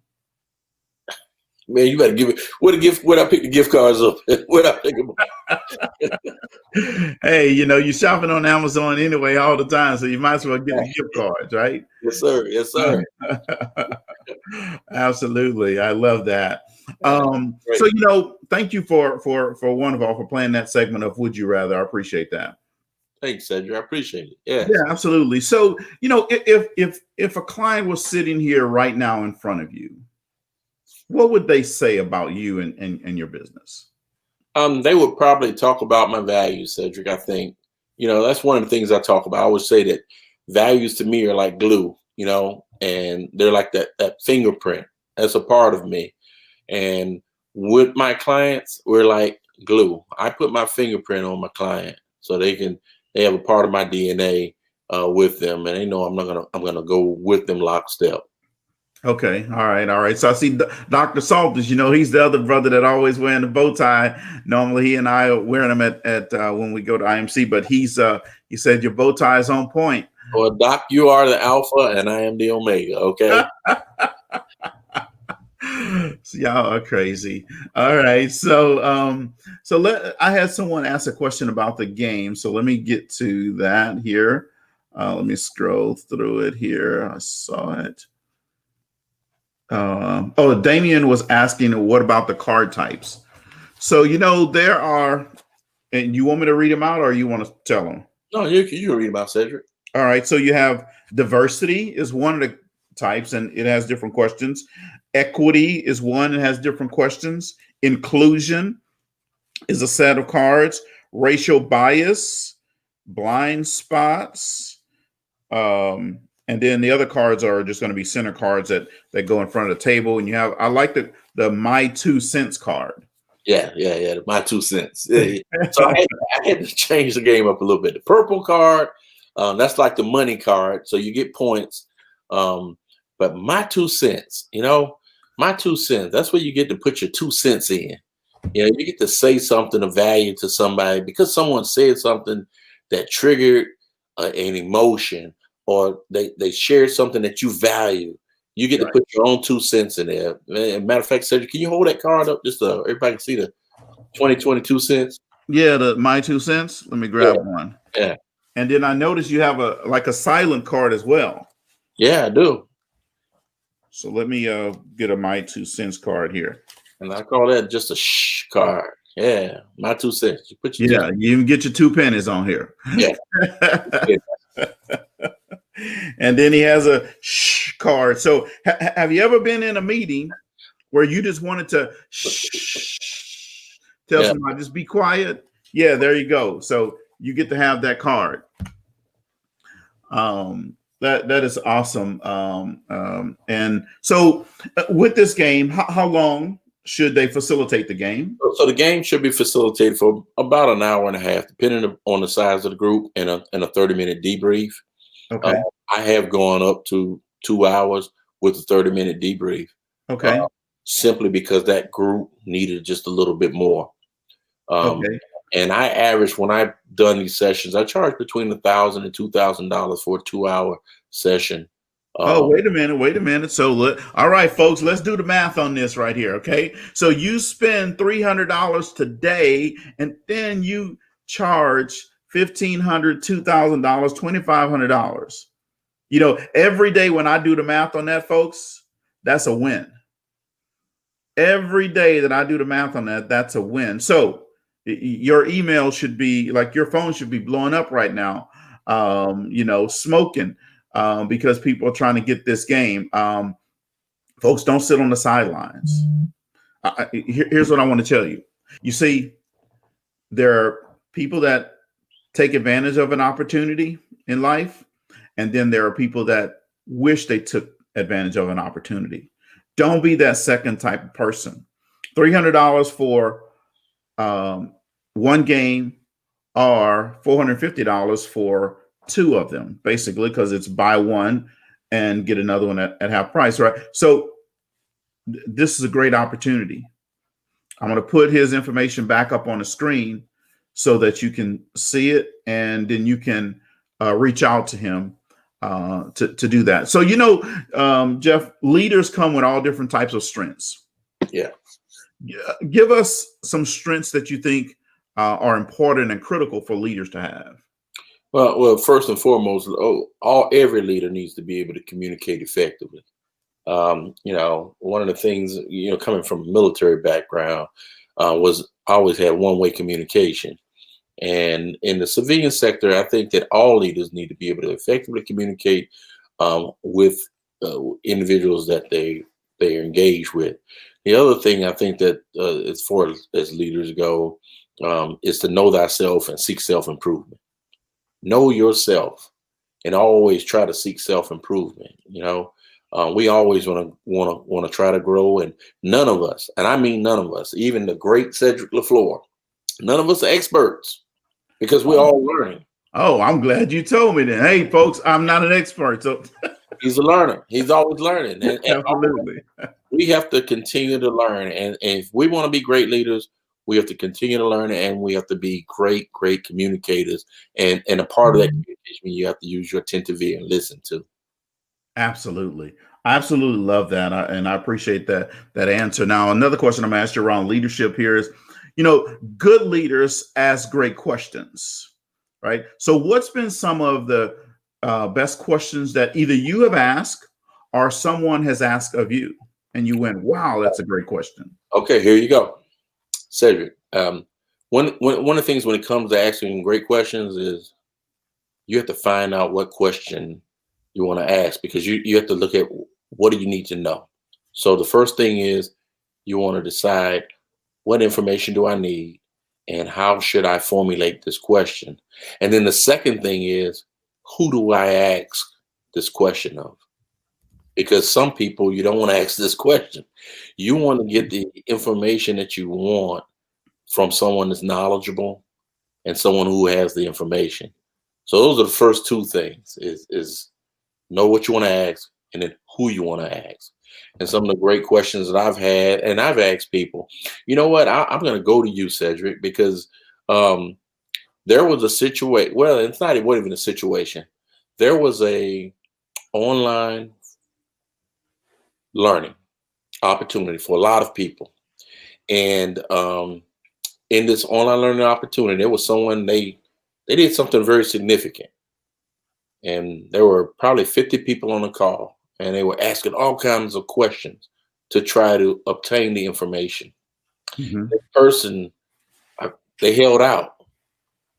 Man, you better give it. What I pick the gift cards up? What I pick them up? Hey, you're shopping on Amazon anyway all the time, so you might as well get the gift cards, right? Yes, sir. Yes, sir. Absolutely. I love that. Great. So, thank you for Wonderful for playing that segment of Would You Rather. I appreciate that. Thanks, Cedric. I appreciate it. Yes. Yeah, absolutely. So, if a client was sitting here right now in front of you, what would they say about you and your business? They would probably talk about my values, Cedric. I think, that's one of the things I talk about. I always say that values to me are like glue, and they're like that fingerprint. That's a part of me. And with my clients, we're like glue. I put my fingerprint on my client so they have a part of my DNA with them, and they know I'm gonna go with them lockstep. Okay. All right. All right. So I see Dr. Salters, he's the other brother that always wearing the bow tie. Normally he and I are wearing them at when we go to IMC, but he said your bow tie is on point. Well, Doc, you are the alpha and I am the omega. Okay. So y'all are crazy. All right. So I had someone ask a question about the game. So let me get to that here. Let me scroll through it here. I saw it. Damien was asking, what about the card types? So, there are, and you want me to read them out or you want to tell them? No, you can read about Cedric. All right. So you have diversity is one of the types and it has different questions. Equity is one and has different questions. Inclusion is a set of cards. Racial bias, blind spots, and then the other cards are just going to be center cards that go in front of the table. And I like the My 2 cents card. Yeah. My 2 cents. Yeah. So I had to change the game up a little bit. The purple card, that's like the money card. So you get points. But my 2 cents, my 2 cents, that's where you get to put your 2 cents in. You get to say something of value to somebody because someone said something that triggered an emotion, or they shared something that you value. You get to put your own 2 cents in there. Matter of fact, Cedric, can you hold that card up just so everybody can see the 2022 cents? Yeah, the My 2 cents. Let me grab one. Yeah. And then I noticed you have a silent card as well. Yeah, I do. So let me get a My 2 cents card here. And I call that just a shh card. Yeah, my 2 cents. You put you even get your 2 pennies on here. Yeah. And then he has a shh card. So have you ever been in a meeting where you just wanted to tell somebody, just be quiet? Yeah, there you go. So you get to have that card. That is awesome. And so with this game, how long should they facilitate the game? So the game should be facilitated for about an hour and a half, depending on the size of the group, and a 30-minute debrief. Okay. I have gone up to 2 hours with a 30-minute debrief. Okay. Simply because that group needed just a little bit more. Okay. And I average, when I've done these sessions, I charge between $1,000 and $2,000 for a 2-hour session Oh, wait a minute, wait a minute. So, all right, folks, let's do the math on this right here. Okay. So you spend $300 today, and then you charge $1,500, $2,000, $2,500. Every day when I do the math on that, folks, that's a win. Every day that I do the math on that, that's a win. So your email should be like your phone should be blowing up right now, smoking, because people are trying to get this game. Folks, don't sit on the sidelines. Here's what I want to tell you. You see, there are people that take advantage of an opportunity in life, and then there are people that wish they took advantage of an opportunity. Don't be that second type of person. $300 for one game, or $450 for two of them, basically, because it's buy one and get another one at half price, right? So this is a great opportunity. I'm going to put his information back up on the screen so that you can see it, and then you can reach out to him to do that. So, Jeff, leaders come with all different types of strengths. Yeah. Give us some strengths that you think are important and critical for leaders to have. Well, first and foremost, every leader needs to be able to communicate effectively. One of the things, coming from a military background, was always had one-way communication. And in the civilian sector, I think that all leaders need to be able to effectively communicate with individuals that they are engaged with. The other thing I think that as far as leaders go, is to know thyself and seek self-improvement. Know yourself and always try to seek self-improvement. We always want to try to grow, and none of us, and I mean none of us, even the great Cedrick LaFleur, none of us are experts, because we're all learning. Oh, I'm glad you told me that. Hey, folks, I'm not an expert. So he's a learner. He's always learning. And absolutely. We have to continue to learn. And if we want to be great leaders, we have to continue to learn, and we have to be great communicators. And a part of that communication, you have to use your attentive ear and listen to. Absolutely. I absolutely love that. And I appreciate that answer. Now, another question I'm asking you around leadership here is, good leaders ask great questions, right? So what's been some of the best questions that either you have asked or someone has asked of you, and you went, wow, that's a great question? Okay, here you go. Cedrick, one of the things when it comes to asking great questions is you have to find out what question you want to ask, because you have to look at what do you need to know. So the first thing is you want to decide, what information do I need, and how should I formulate this question? And then the second thing is, who do I ask this question of? Because some people, you don't want to ask this question. You want to get the information that you want from someone that's knowledgeable and someone who has the information. So those are the first two things, is know what you want to ask, and then who you want to ask. And some of the great questions that I've had, and I've asked people, you know what, I'm going to go to you, Cedrick, because there was a situation, well, it wasn't even a situation. There was a online learning opportunity for a lot of people. And in this online learning opportunity, there was someone, they did something very significant. And there were probably 50 people on the call, and they were asking all kinds of questions to try to obtain the information. Mm-hmm. The person, they held out.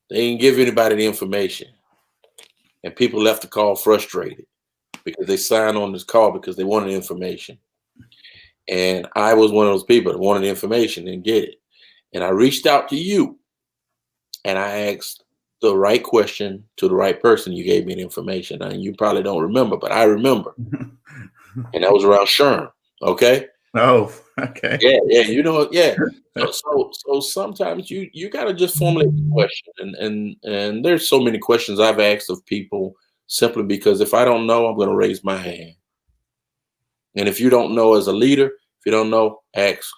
They didn't give anybody the information. And people left the call frustrated because they signed on this call because they wanted information. And I was one of those people that wanted the information and get it. And I reached out to you, and I asked the right question to the right person. You gave me the information, and you probably don't remember, but I remember. And that was around Sherm. Okay. Oh, okay. Yeah. Yeah. So sometimes you got to just formulate the question, and there's so many questions I've asked of people simply because if I don't know, I'm going to raise my hand. And if you don't know as a leader, if you don't know, ask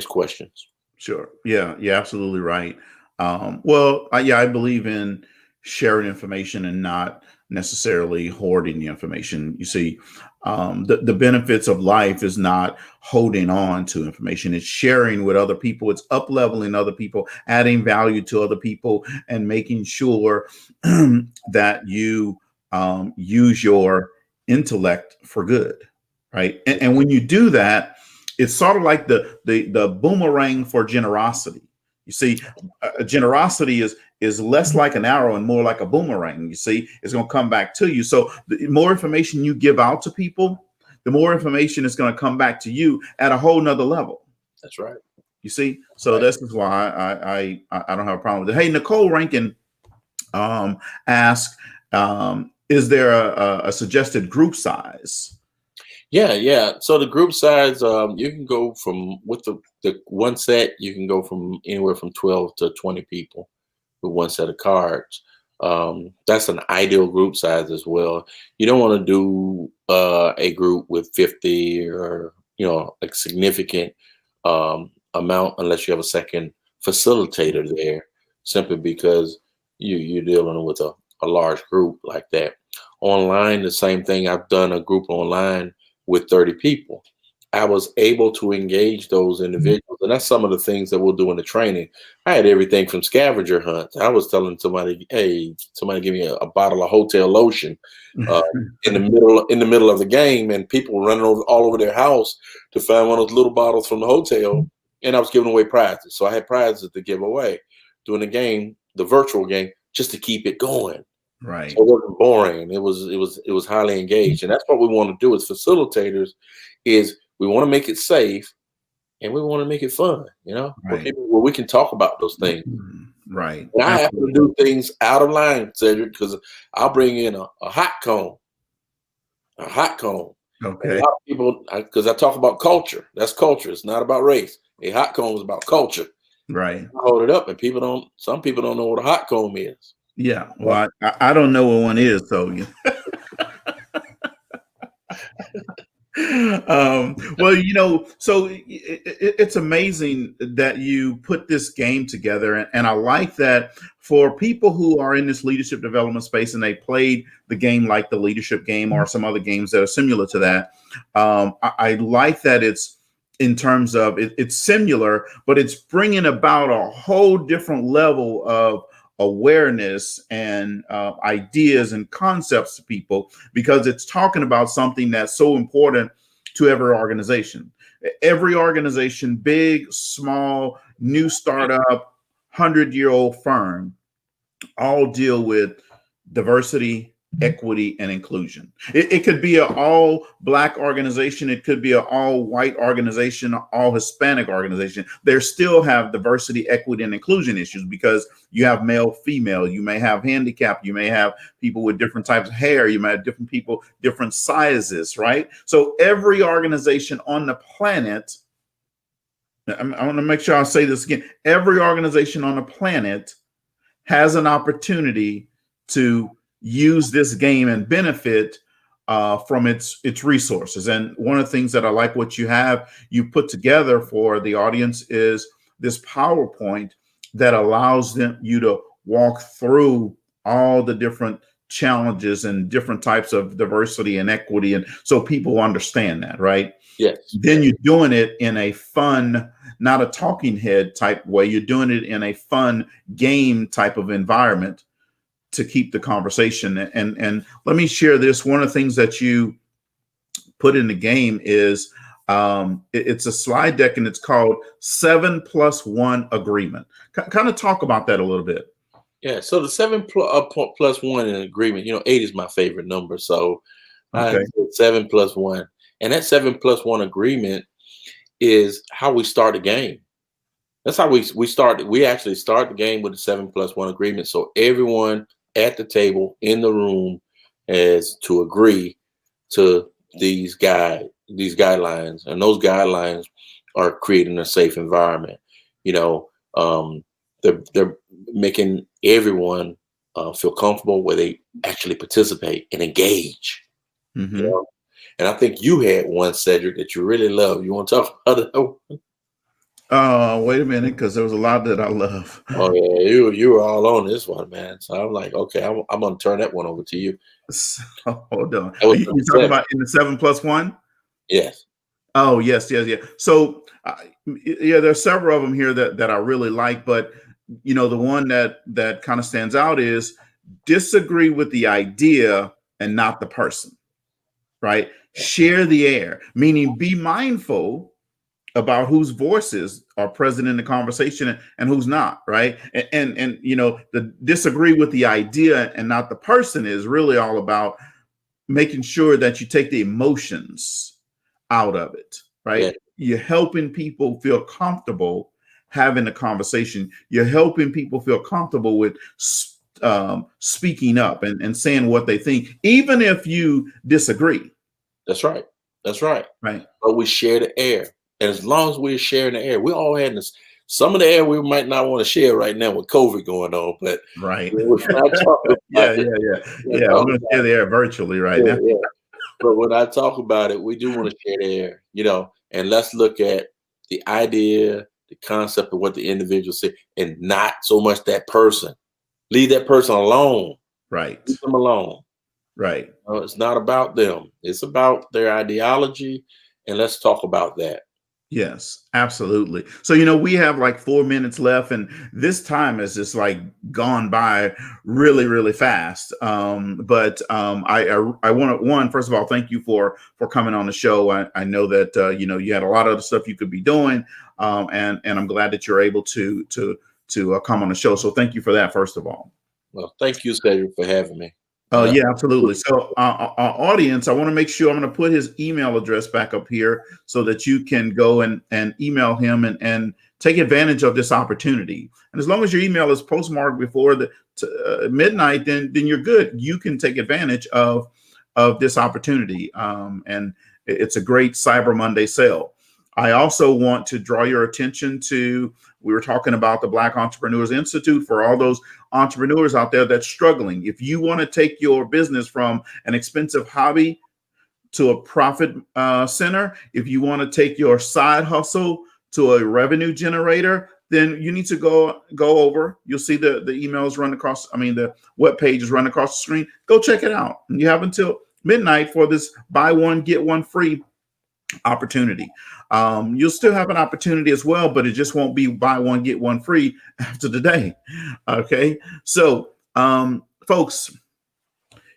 questions. Sure. Yeah. You're absolutely right. I believe in sharing information and not necessarily hoarding the information. You see, the benefits of life is not holding on to information. It's sharing with other people. It's up leveling other people, adding value to other people, and making sure that you use your intellect for good, right? And when you do that, it's sort of like the boomerang for generosity. You see, generosity is less like an arrow and more like a boomerang. You see, it's going to come back to you. So the more information you give out to people, the more information is going to come back to you at a whole nother level. That's right. You see, so right. This is why I don't have a problem with it. Hey, Nicole Rankin asked, is there a suggested group size? Yeah. So the group size, you can go from with the one set, you can go from anywhere from 12 to 20 people with one set of cards. That's an ideal group size as well. You don't want to do a group with 50 or a significant amount unless you have a second facilitator there, simply because you're dealing with a large group like that. Online, the same thing. I've done a group online with 30 people. I was able to engage those individuals. And that's some of the things that we'll do in the training. I had everything from scavenger hunts. I was telling somebody, hey, somebody give me a bottle of hotel lotion in the middle of the game, and people running all over their house to find one of those little bottles from the hotel. And I was giving away prizes. So I had prizes to give away during the game, the virtual game, just to keep it going. Right. So it wasn't boring. It was highly engaged. And that's what we want to do as facilitators, is we want to make it safe and we want to make it fun, right. where we can talk about those things. Right. And I have to do things out of line, Cedrick, because I'll bring in a hot cone. A hot cone. Okay. And a lot of people, because I talk about culture. That's culture. It's not about race. A hot cone is about culture. Right. I hold it up, and some people don't know what a hot cone is. Yeah. Well, I don't know what one is, so well, so it's amazing that you put this game together, and I like that for people who are in this leadership development space and they played the game like the leadership game or some other games that are similar to that. I like that it's in terms of it's similar, but it's bringing about a whole different level of awareness and ideas and concepts to people, because it's talking about something that's so important to every organization. Every organization, big, small, new startup, 100-year-old firm, all deal with diversity, equity, and inclusion. It could be an all Black organization. It could be an all white organization, all Hispanic organization. They still have diversity, equity, and inclusion issues, because you have male, female, you may have handicap, you may have people with different types of hair, you may have different people, different sizes, right? So every organization on the planet, I want to make sure I say this again, every organization on the planet has an opportunity to use this game and benefit from its resources. And one of the things that I like what you put together for the audience is this PowerPoint that allows you to walk through all the different challenges and different types of diversity and equity, and so people understand that, right? Yes. Then you're doing it in a fun, not a talking head type way. You're doing it in a fun game type of environment to keep the conversation. And let me share this. One of the things that you put in the game is it's a slide deck, and it's called 7+1 agreement. Kind of talk about that a little bit. Yeah. So the 7+1 in agreement, 8 is my favorite number. So okay. 7+1, and that 7+1 agreement is how we start a game. That's how we start. We actually start the game with the 7+1 agreement. So everyone at the table in the room has to agree to these guidelines, and those guidelines are creating a safe environment. They're making everyone feel comfortable where they actually participate and engage. Mm-hmm. And I think you had one, Cedrick, that you really love. You want to talk about that one? Wait a minute, because there was a lot that I love. Oh yeah, you were all on this one, man. So I'm like, okay, I'm gonna turn that one over to you. So, hold on. That was You number talking 7. about in the 7+1? Yes. Oh, yes, yes, yeah. So, yeah, there's several of them here that I really like, but the one that kind of stands out is disagree with the idea and not the person, right? Share the air, meaning be mindful about whose voices are present in the conversation and who's not, right? And the disagree with the idea and not the person is really all about making sure that you take the emotions out of it, right? Yeah. You're helping people feel comfortable having a conversation. You're helping people feel comfortable with speaking up and saying what they think, even if you disagree. That's right. That's right. Right. But we share the air. And as long as we're sharing the air, we all had this. Some of the air we might not want to share right now with COVID going on, but Right. when I talk about Yeah, it, yeah, yeah. when I Yeah, we're talk going to share about the air virtually right it, now. yeah. But when I talk about it, we do want to share the air, and let's look at the idea, the concept of what the individual said, and not so much that person. Leave that person alone. Right. Leave them alone. Right. It's not about them. It's about their ideology, and let's talk about that. Yes, absolutely. So, we have like 4 minutes left, and this time has just like gone by really, really fast. But I want to first of all, thank you for coming on the show. I know that you had a lot of other stuff you could be doing, and I'm glad that you're able to come on the show. So, thank you for that, first of all. Well, thank you, Cedrick, for having me. Yeah, absolutely. So, our audience, I want to make sure I'm going to put his email address back up here so that you can go and email him and take advantage of this opportunity. And as long as your email is postmarked before the midnight, then you're good. You can take advantage of this opportunity. And it's a great Cyber Monday sale. I also want to draw your attention to, we were talking about the Black Entrepreneurs Institute for all those entrepreneurs out there that's struggling. If you want to take your business from an expensive hobby to a profit center, if you want to take your side hustle to a revenue generator, then you need to go over. You'll see the emails run across, the web pages run across the screen. Go check it out. And you have until midnight for this buy one, get one free opportunity. You'll still have an opportunity as well, but it just won't be buy one, get one free after the day. Okay. So, folks,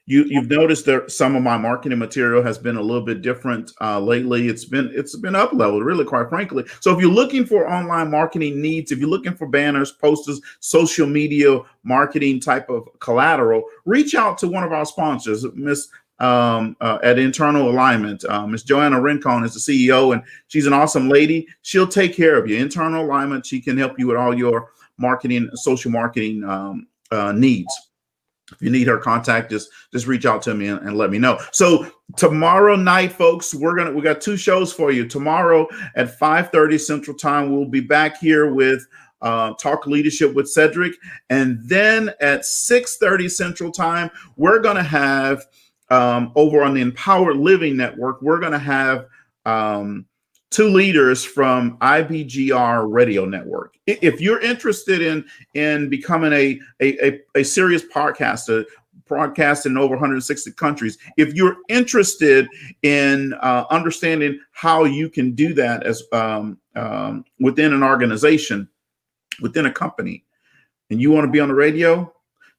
you've noticed that some of my marketing material has been a little bit different lately. It's been up leveled, really, quite frankly. So if you're looking for online marketing needs, if you're looking for banners, posters, social media marketing type of collateral, reach out to one of our sponsors, Miss at Internal Alignment. Miss Joanna Rincon is the CEO, and she's an awesome lady. She'll take care of you. Internal Alignment, she can help you with all your marketing, social marketing needs. If you need her contact, just reach out to me and let me know. So tomorrow night, folks, we got 2 shows for you. Tomorrow at 5:30 Central Time, we'll be back here with Talk Leadership with Cedrick, and then at 6:30 Central Time, we're going to have over on the Empowered Living Network, we're going to have 2 leaders from IBGR Radio Network. If you're interested in becoming a serious podcaster, broadcasting in over 160 countries, if you're interested in understanding how you can do that as within an organization, within a company, and you want to be on the radio,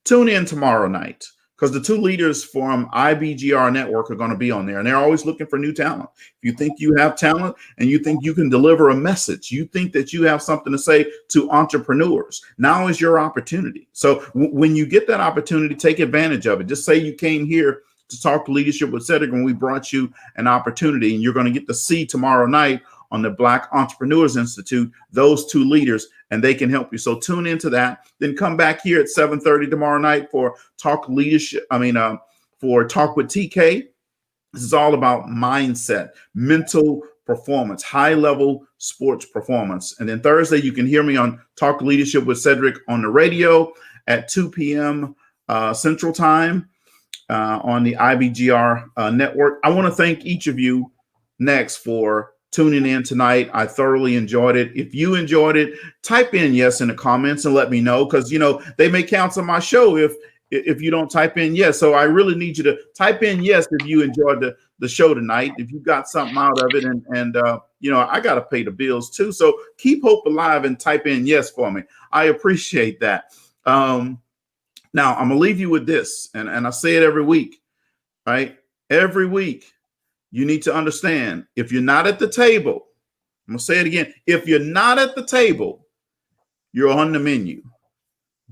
tune in tomorrow night, because the 2 leaders from IBGR Network are going to be on there, and they're always looking for new talent. If you think you have talent and you think you can deliver a message, you think that you have something to say to entrepreneurs, now is your opportunity. So when you get that opportunity, take advantage of it. Just say you came here to Talk Leadership with Cedrick, and we brought you an opportunity, and you're going to get to see tomorrow night on the Black Entrepreneurs Institute those 2 leaders, and they can help you. So tune into that. Then come back here at 7:30 tomorrow night for Talk Leadership. For Talk with TK. This is all about mindset, mental performance, high level sports performance. And then Thursday, you can hear me on Talk Leadership with Cedrick on the radio at 2 p.m. Central Time on the IBGR network. I want to thank each of you next for tuning in tonight. I thoroughly enjoyed it. If you enjoyed it, type in yes in the comments and let me know, because they may cancel my show if you don't type in yes. So I really need you to type in yes if you enjoyed the show tonight, if you got something out of it. And I got to pay the bills too. So keep hope alive and type in yes for me. I appreciate that. Now I'm gonna leave you with this, and I say it every week, right? Every week, you need to understand, if you're not at the table, I'm gonna say it again. If you're not at the table, you're on the menu.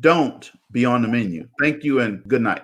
Don't be on the menu. Thank you and good night.